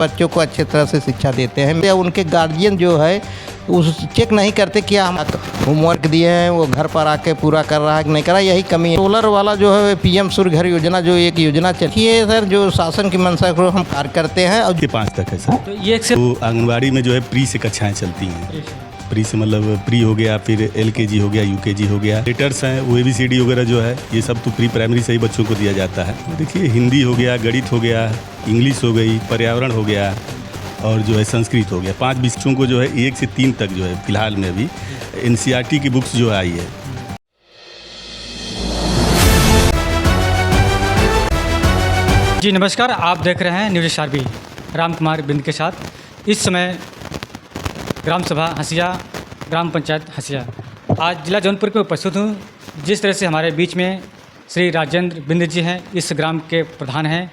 बच्चों को अच्छे तरह से शिक्षा देते हैं या उनके गार्जियन जो है उस चेक नहीं करते कि हम होमवर्क दिए हैं वो घर पर आके पूरा कर रहा है कि नहीं कर रहा, यही कमी है। सोलर वाला जो है पीएम सूर्य घर योजना जो एक योजना चली है सर, जो शासन की मंशा को हम कार्य करते हैं। और 5 तक है सर। तो ये तो आंगनबाड़ी में जो है प्री से कक्षाएं चलती हैं। प्री से मतलब प्री हो गया, फिर एलकेजी हो गया, यूकेजी हो गया, लेटर्स हैं वो ABCD वगैरह जो है ये सब तो प्री प्राइमरी से ही बच्चों को दिया जाता है। देखिए हिंदी हो गया, गणित हो गया, इंग्लिश हो गई, पर्यावरण हो गया और जो है संस्कृत हो गया। 5 विषयों को जो है 1 से 3 तक जो है फिलहाल में अभी NCERT की बुक्स जो आई है। जी नमस्कार, आप देख रहे हैं न्यूज़ SRB राम कुमार बिंद के साथ। इस समय ग्राम सभा हसिया, ग्राम पंचायत हसिया, आज जिला जौनपुर में उपस्थित हूँ। जिस तरह से हमारे बीच में श्री राजेंद्र बिंद जी हैं, इस ग्राम के प्रधान हैं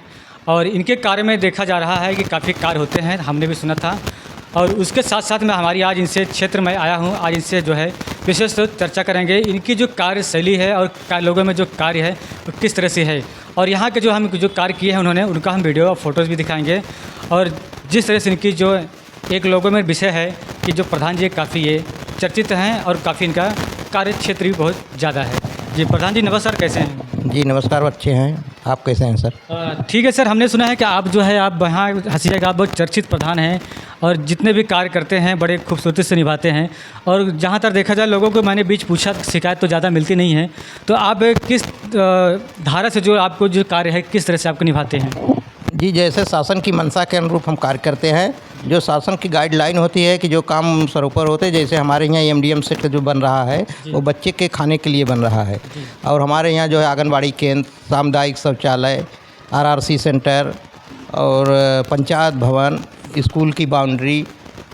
और इनके कार्य में देखा जा रहा है कि काफ़ी कार्य होते हैं, हमने भी सुना था। और उसके साथ साथ मैं हमारी आज इनसे क्षेत्र में आया हूँ, आज इनसे जो है विशेष चर्चा करेंगे इनकी जो कार्यशैली है और लोगों में जो कार्य है वो किस तरह से है, और यहाँ के जो हम जो कार्य किए हैं उन्होंने उनका हम वीडियो और फोटोज़ भी दिखाएंगे। और जिस तरह से इनकी जो एक लोगों में विषय है कि जो प्रधान जी काफ़ी ये चर्चित हैं और काफ़ी इनका कार्य क्षेत्र भी बहुत ज़्यादा है। जी प्रधान जी नमस्कार, कैसे हैं? जी नमस्कार, अच्छे हैं। आप कैसे हैं सर? ठीक है सर, हमने सुना है कि आप जो है आप यहाँ हसिया का बहुत चर्चित प्रधान हैं और जितने भी कार्य करते हैं बड़े खूबसूरती से निभाते हैं। और जहाँ तक देखा जाए लोगों को मैंने बीच पूछा, शिकायत तो ज़्यादा मिलती नहीं है, तो आप किस धारा से जो आपको जो कार्य है किस तरह से आपको निभाते हैं? जी जैसे शासन की मंशा के अनुरूप हम कार्य करते हैं। जो शासन की गाइडलाइन होती है कि जो काम सरोपर होते हैं, जैसे हमारे यहाँ MDM सेट जो बन रहा है वो बच्चे के खाने के लिए बन रहा है। और हमारे यहाँ जो है आंगनबाड़ी केंद्र, सामुदायिक शौचालय, RRC सेंटर और पंचायत भवन, स्कूल की बाउंड्री,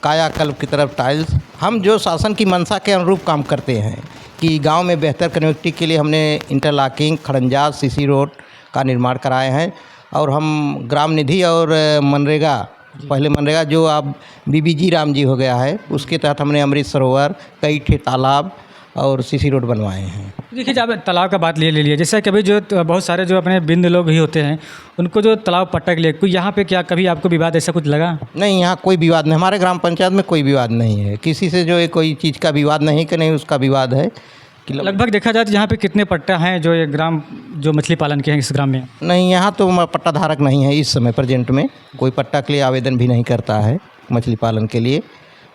कायाकल्प की तरफ टाइल्स, हम जो शासन की मंशा के अनुरूप काम करते हैं कि गाँव में बेहतर कनेक्टिविटी के लिए हमने इंटरलॉकिंग, खड़ंजा, CC रोड का निर्माण कराए हैं। और हम ग्राम निधि और मनरेगा, पहले मनरेगा जो अब BBG राम जी हो गया है, उसके तहत हमने अमृत सरोवर, कई ठे तालाब और CC रोड बनवाए हैं। देखिए जब तालाब का बात ले लिया, जैसे कभी जो बहुत सारे जो अपने बिंद लोग ही होते हैं उनको जो तालाब पट्टा के लिए कोई यहाँ पे क्या कभी आपको विवाद ऐसा कुछ लगा? नहीं, यहाँ कोई विवाद नहीं, हमारे ग्राम पंचायत में कोई विवाद नहीं है, किसी से जो है कोई चीज़ का विवाद नहीं कि नहीं उसका विवाद है कि लगभग देखा जाए तो यहाँ पे कितने पट्टा हैं जो ये ग्राम जो मछली पालन के हैं इस ग्राम में? नहीं, यहाँ तो पट्टा धारक नहीं है इस समय प्रेजेंट में, कोई पट्टा के लिए आवेदन भी नहीं करता है मछली पालन के लिए।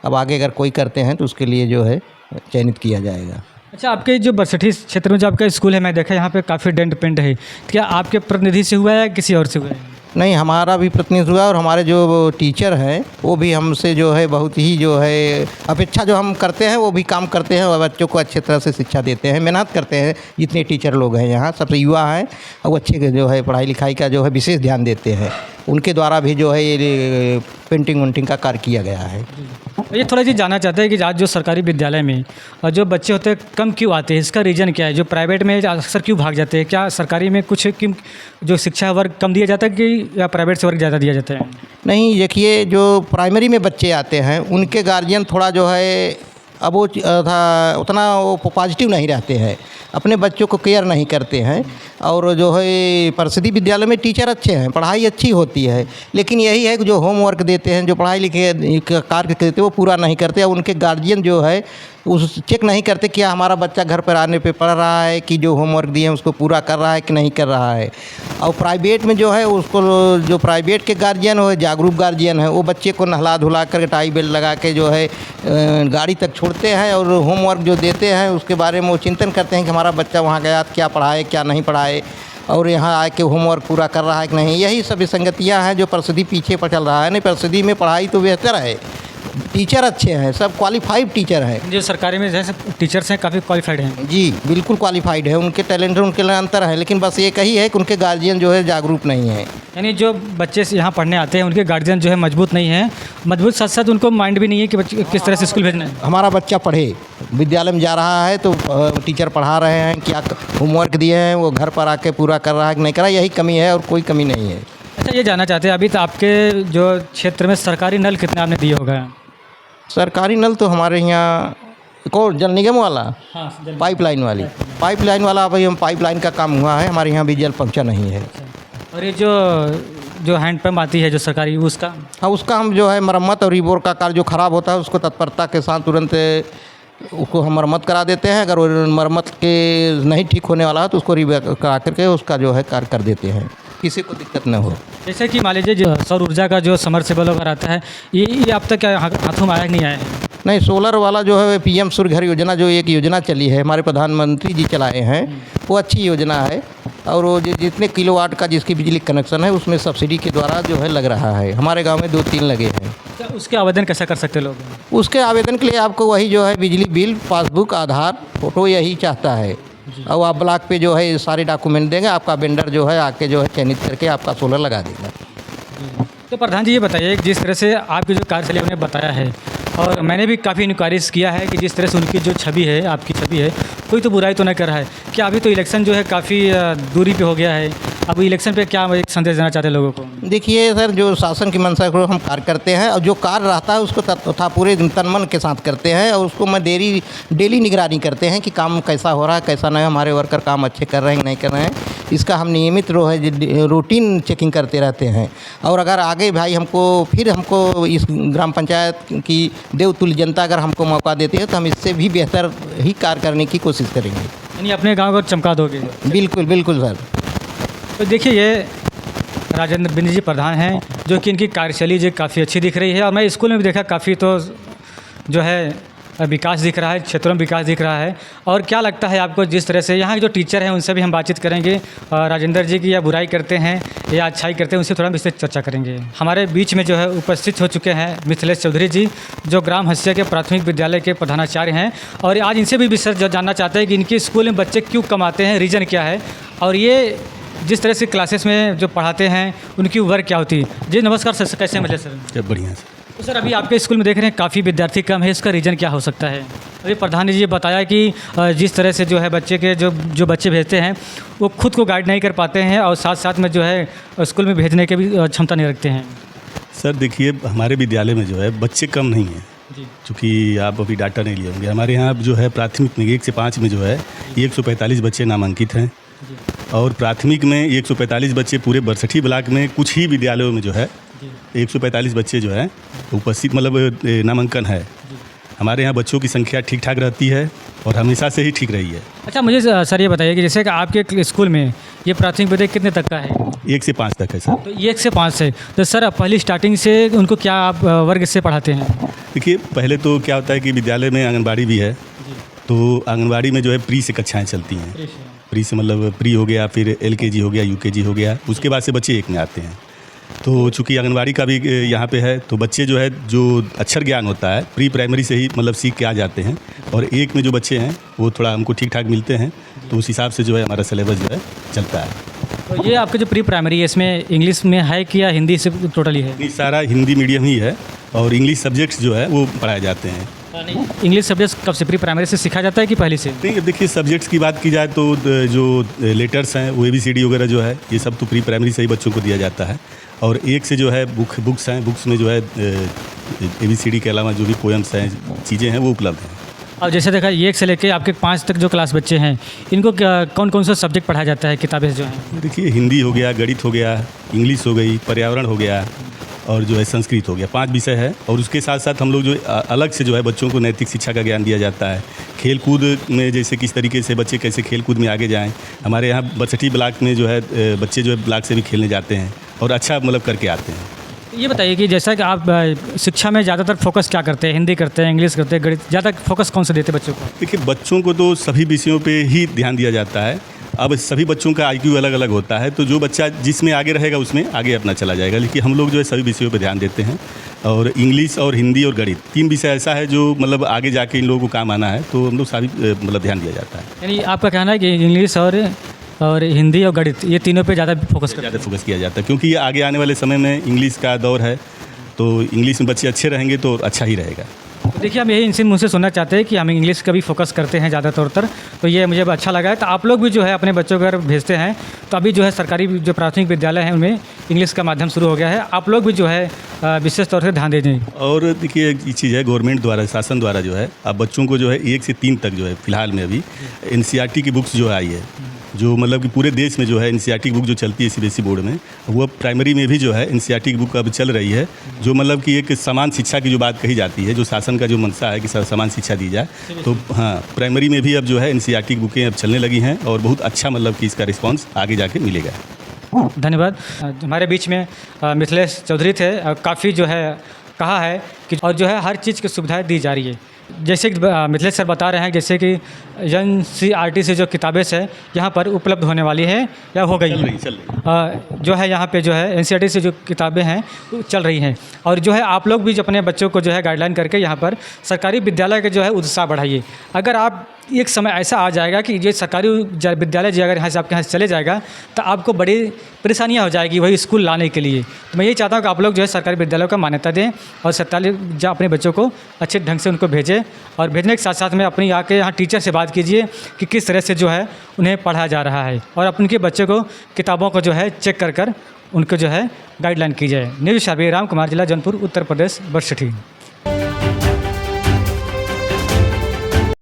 अब आगे अगर कोई करते हैं तो उसके लिए जो है चयनित किया जाएगा। अच्छा, आपके जो बरसठी क्षेत्र में जो आपका स्कूल है, मैं देखा यहाँ पे काफ़ी डेंट पेंट है, क्या आपके प्रतिनिधि से हुआ है या किसी और से हुआ है? नहीं, हमारा भी प्रतिनिधि हुआ और हमारे जो टीचर हैं वो भी हमसे जो है बहुत ही जो है अपेक्षा जो हम करते हैं वो भी काम करते हैं और बच्चों को अच्छे तरह से शिक्षा देते हैं, मेहनत करते हैं। जितने टीचर लोग हैं यहाँ सबसे युवा हैं और वो अच्छे जो है पढ़ाई लिखाई का जो है विशेष ध्यान देते हैं। उनके द्वारा भी जो है ये पेंटिंग वेंटिंग का कार्य किया गया है। ये थोड़ा चीज़ जानना चाहते हैं कि आज जो सरकारी विद्यालय में और जो बच्चे होते हैं कम क्यों आते हैं, इसका रीज़न क्या है? जो प्राइवेट में अक्सर क्यों भाग जाते हैं? क्या सरकारी में कुछ क्यों जो शिक्षा वर्ग कम दिया जाता है कि या प्राइवेट से वर्ग ज़्यादा दिया जाता है? नहीं, देखिए जो प्राइमरी में बच्चे आते हैं उनके गार्जियन थोड़ा जो है अब वो उतना वो पॉजिटिव नहीं रहते हैं, अपने बच्चों को केयर नहीं करते हैं। और जो है परिषदीय विद्यालय में टीचर अच्छे हैं, पढ़ाई अच्छी होती है, लेकिन यही है कि जो होमवर्क देते हैं, जो पढ़ाई लिखे कार्य देते हैं वो पूरा नहीं करते। उनके गार्जियन जो है उस चेक नहीं करते कि हमारा बच्चा घर पर आने पे पढ़ रहा है कि जो होमवर्क दिए हैं उसको पूरा कर रहा है कि नहीं कर रहा है। और प्राइवेट में जो है उसको जो प्राइवेट के गार्जियन हो, जागरूक गार्जियन है, वो बच्चे को नहला धुला कर टाई बेल्ट लगा के जो है गाड़ी तक छोड़ते हैं और होमवर्क जो देते हैं उसके बारे में वो चिंतन करते हैं कि हमारा बच्चा वहाँ गया क्या पढ़ाए क्या नहीं पढ़ाए और यहाँ आके होमवर्क पूरा कर रहा है कि नहीं। यही सब संगतियाँ हैं जो परिषदी पीछे पर चल रहा है। नहीं, परिषदी में पढ़ाई तो बेहतर है, टीचर अच्छे हैं, सब क्वालिफाइड टीचर हैं। जो सरकारी में जैसे टीचर्स हैं काफ़ी क्वालिफाइड हैं। जी बिल्कुल क्वालिफाइड है, उनके टैलेंट उनके लिए अंतर है, लेकिन बस ये कही है कि उनके गार्जियन जो है जागरूक नहीं है। यानी जो बच्चे यहाँ पढ़ने आते हैं उनके गार्जियन जो है मजबूत नहीं है, मजबूत साथ साथ उनको माइंड भी नहीं है कि बच्चे किस तरह से स्कूल भेजना है। हमारा बच्चा पढ़े, विद्यालय में जा रहा है तो टीचर पढ़ा रहे हैं, क्या होमवर्क दिए हैं वो घर पर आके पूरा कर रहा है कि नहीं कर रहा, यही कमी है और कोई कमी नहीं है। अच्छा, ये जानना चाहते हैं अभी तो आपके जो क्षेत्र में सरकारी नल कितने आपने दिए होगा? सरकारी नल तो हमारे यहाँ कौन, जल निगम वाला? हाँ, पाइपलाइन वाला अभी हम पाइपलाइन का काम हुआ है, हमारे यहाँ भी जल पहुँचा नहीं है। और ये जो जो हैंडपम्प आती है जो सरकारी उसका? हाँ, उसका हम जो है मरम्मत और रिबोर का कार्य जो ख़राब होता है उसको तत्परता के साथ तुरंत उसको हम मरम्मत करा देते हैं। अगर वो मरम्मत के नहीं ठीक होने वाला है तो उसको रिपेयर करा करके उसका जो है कार्य कर देते हैं, किसी को दिक्कत न हो। जैसे कि मान लीजिए जो सौर ऊर्जा का जो समरसेबल वगैरह आता है, ये अब तक क्या हाथों में आया कि नहीं आया है? नहीं, सोलर वाला जो है पीएम सूर्य घर योजना जो एक योजना चली है, हमारे प्रधानमंत्री जी चलाए हैं, वो अच्छी योजना है। और वो जितने किलोवाट का जिसकी बिजली कनेक्शन है उसमें सब्सिडी के द्वारा जो है लग रहा है। हमारे गांव में 2-3 लगे हैं। क्या उसके आवेदन कैसे कर सकते लोग? उसके आवेदन के लिए आपको वही जो है बिजली बिल, पासबुक, आधार, फोटो यही चाहता है। और आप ब्लॉक पे जो है सारे डॉक्यूमेंट देंगे, आपका वेंडर जो है आके जो है चयनित करके आपका सोलर लगा देगा। तो प्रधान जी ये बताइए कि जिस तरह से आपकी जो कार्यशैली उन्हें बताया है, और मैंने भी काफ़ी इंक्वायरीज किया है कि जिस तरह से उनकी जो छवि है, आपकी छवि है, कोई तो बुराई तो नहीं कर रहा है। क्या अभी तो इलेक्शन जो है काफ़ी दूरी पे हो गया है, अब इलेक्शन पे क्या एक संदेश देना चाहते हैं लोगों को? देखिए सर, जो शासन की मंशा को हम कार्य करते हैं और जो कार्य रहता है उसको तथा पूरे तन मन के साथ करते हैं और उसको मैं डेली निगरानी करते हैं कि काम कैसा हो रहा है, कैसा नहीं, हमारे वर्कर काम अच्छे कर रहे हैं कि नहीं कर रहे हैं। इसका हम नियमित रूटीन चेकिंग करते रहते हैं। और अगर आगे भाई हमको इस ग्राम पंचायत की देवतुल्य जनता अगर हमको मौका देती है तो हम इससे भी बेहतर ही कार्य करने की कोशिश करेंगे। यानी अपने गाँव को चमका दोगे? बिल्कुल बिल्कुल सर। तो देखिए, ये राजेंद्र बिंद जी प्रधान हैं, जो कि इनकी कार्यशैली जो काफ़ी अच्छी दिख रही है। और मैं स्कूल में भी देखा, काफ़ी तो जो है विकास दिख रहा है, क्षेत्रों में विकास दिख रहा है। और क्या लगता है आपको, जिस तरह से यहाँ के जो टीचर हैं उनसे भी हम बातचीत करेंगे, राजेंद्र जी की या बुराई करते हैं या अच्छाई करते हैं, उनसे थोड़ा विस्तृत चर्चा करेंगे। हमारे बीच में जो है उपस्थित हो चुके हैं मिथिलेश चौधरी जी, जो ग्राम हसिया के प्राथमिक विद्यालय के प्रधानाचार्य हैं। और आज इनसे भी विस्तृत जानना चाहते हैं कि इनके स्कूल में बच्चे क्यों कम आते हैं, रीज़न क्या है, और ये जिस तरह से क्लासेस में जो पढ़ाते हैं उनकी वर्क क्या होती है। जी नमस्कार सर, कैसे मिले सर? जब बढ़िया सर। तो सर, अभी आपके स्कूल में देख रहे हैं काफ़ी विद्यार्थी कम है, इसका रीज़न क्या हो सकता है? अभी प्रधान जी ने बताया कि जिस तरह से जो है बच्चे के जो बच्चे भेजते हैं वो खुद को गाइड नहीं कर पाते हैं और साथ साथ में जो है स्कूल में भेजने की भी क्षमता नहीं रखते हैं। सर देखिए, हमारे विद्यालय में जो है बच्चे कम नहीं हैं जी, चूँकि आप अभी डाटा नहीं लिए होंगे। हमारे यहाँ जो है प्राथमिक में 1 से 5 में जो है 145 बच्चे नामांकित हैं, और प्राथमिक में 145 बच्चे पूरे 62 ब्लॉक में कुछ ही विद्यालयों में जो है 145 बच्चे जो है उपस्थित मतलब नामांकन है। हमारे यहाँ बच्चों की संख्या ठीक ठाक रहती है और हमेशा से ही ठीक रही है। अच्छा, मुझे सर ये बताइए कि जैसे कि आपके स्कूल में ये प्राथमिक विद्यालय कितने तक का है? 1 से 5 तक है सर। तो 1 से 5 है, तो सर पहली स्टार्टिंग से उनको क्या आप वर्ग से पढ़ाते हैं? देखिए, पहले तो क्या होता है कि विद्यालय में आंगनबाड़ी भी है, तो आंगनबाड़ी में जो है प्री से कक्षाएँ चलती हैं। प्री से मतलब प्री हो गया, फिर LKG हो गया, UKG हो गया, उसके बाद से बच्चे 1 में आते हैं। तो चूँकि आंगनबाड़ी का भी यहाँ पे है, तो बच्चे जो है जो अक्षर ज्ञान होता है प्री प्राइमरी से ही मतलब सीख के आ जाते हैं, और 1 में जो बच्चे हैं वो थोड़ा हमको ठीक ठाक मिलते हैं, तो उस हिसाब से जो है हमारा सिलेबस जो है चलता है। तो ये आपका जो प्री प्राइमरी है इसमें इंग्लिश में है कि या हिंदी से टोटली है? नहीं, सारा हिंदी मीडियम ही है, और इंग्लिश सब्जेक्ट्स जो है वो पढ़ाए जाते हैं। इंग्लिश सब्जेक्ट कब से प्री प्राइमरी से सिखा जाता है कि पहले से? नहीं, देखिए सब्जेक्ट्स की बात की जाए तो जो लेटर्स हैं वो ABCD वगैरह जो है ये सब तो प्री प्राइमरी से ही बच्चों को दिया जाता है। और 1 से जो है बुक्स हैं, बुक्स में जो है ABCD के अलावा जो भी पोएम्स हैं, चीज़ें हैं वो उपलब्ध हैं। और जैसे देखा 1 से लेकर आपके 5 तक जो क्लास बच्चे हैं, इनको कौन कौन सा सब्जेक्ट पढ़ाया जाता है किताबें जो हैं? देखिए, हिंदी हो गया, गणित हो गया, इंग्लिश हो गई, पर्यावरण हो गया, और जो है संस्कृत हो गया। 5 विषय है। और उसके साथ साथ हम लोग जो अलग से जो है बच्चों को नैतिक शिक्षा का ज्ञान दिया जाता है। खेल कूद में जैसे किस तरीके से बच्चे कैसे खेल कूद में आगे जाएं। हमारे यहाँ 62 ब्लॉक में जो है बच्चे जो है ब्लॉक से भी खेलने जाते हैं और अच्छा मतलब करके आते हैं। ये बताइए कि जैसा कि आप शिक्षा में ज़्यादातर फोकस क्या करते हैं? हिंदी करते हैं, इंग्लिश करते हैं, गणित, ज़्यादा फोकस कौन सा देते हैं बच्चों को? देखिए, बच्चों को तो सभी विषयों पे ही ध्यान दिया जाता है। अब सभी बच्चों का IQ अलग अलग होता है, तो जो बच्चा जिसमें आगे रहेगा उसमें आगे अपना चला जाएगा। लेकिन हम लोग जो है सभी विषयों पे ध्यान देते हैं, और इंग्लिश और हिंदी और गणित 3 विषय ऐसा है जो मतलब आगे जाके इन लोगों को काम आना है, तो हम लोग सारी मतलब ध्यान दिया जाता है। यानी आपका कहना है कि इंग्लिश और हिंदी और गणित ये तीनों पे ज़्यादा फोकस किया जाता है, क्योंकि ये आगे आने वाले समय में इंग्लिश का दौर है, तो इंग्लिश में बच्चे अच्छे रहेंगे तो अच्छा ही रहेगा। तो देखिए, हम यही इनसे मुझसे सुनना चाहते हैं कि हम इंग्लिश का भी फोकस करते हैं ज़्यादा तौर पर, तो ये मुझे अच्छा लगा है। तो आप लोग भी जो है अपने बच्चों को अगर भेजते हैं तो अभी जो है सरकारी जो प्राथमिक विद्यालय हैं उनमें इंग्लिश का माध्यम शुरू हो गया है, आप लोग भी जो है विशेष तौर से ध्यान दे दें। और देखिए, एक चीज़ है गवर्नमेंट द्वारा, शासन द्वारा जो है अब बच्चों को जो है 1 से 3 तक जो है फिलहाल में अभी NCERT की बुक्स जो आई है, जो मतलब कि पूरे देश में जो है एनसीईआरटी बुक जो चलती है सीबीएसई बोर्ड में, वो अब प्राइमरी में भी जो है एनसीईआरटी बुक अब चल रही है, जो मतलब कि एक समान शिक्षा की जो बात कही जाती है, जो शासन का जो मंशा है कि समान शिक्षा दी जाए, तो हाँ प्राइमरी में भी अब जो है एनसीईआरटी की बुकें अब चलने लगी हैं और बहुत अच्छा मतलब कि इसका रिस्पॉन्स आगे जाके मिलेगा। धन्यवाद। हमारे बीच में मिथिलेश चौधरी थे। काफ़ी जो है कहा है कि और जो है हर चीज़ की सुविधाएं दी जा रही है। जैसे कि मिथिलेश सर बता रहे हैं, जैसे कि एनसीईआरटी से जो किताबें से यहाँ पर उपलब्ध होने वाली है या हो गई हैं, जो है यहाँ पे जो है एनसीईआरटी से जो किताबें हैं वो चल रही हैं। और जो है आप लोग भी जो अपने बच्चों को जो है गाइडलाइन करके यहाँ पर सरकारी विद्यालय के जो है उत्साह बढ़ाइए। अगर आप एक समय ऐसा आ जाएगा कि ये सरकारी विद्यालय जो अगर यहाँ से आपके यहाँ से चले जाएगा तो आपको बड़ी परेशानियाँ हो जाएगी वही स्कूल लाने के लिए। तो मैं यही चाहता हूँ कि आप लोग जो है सरकारी विद्यालयों को मान्यता दें और सरकारी अपने बच्चों को अच्छे ढंग से उनको भेजें, और भेजने के साथ साथ में अपनी आके यहाँ टीचर से बात कीजिए कि किस तरह से जो है उन्हें पढ़ाया जा रहा है, और अपने बच्चों को किताबों को जो है चेक कर उनको जो है गाइडलाइन की जाए। न्यूज़ शाबी राम कुमार, जिला जौनपुर, उत्तर प्रदेश, बरसठी।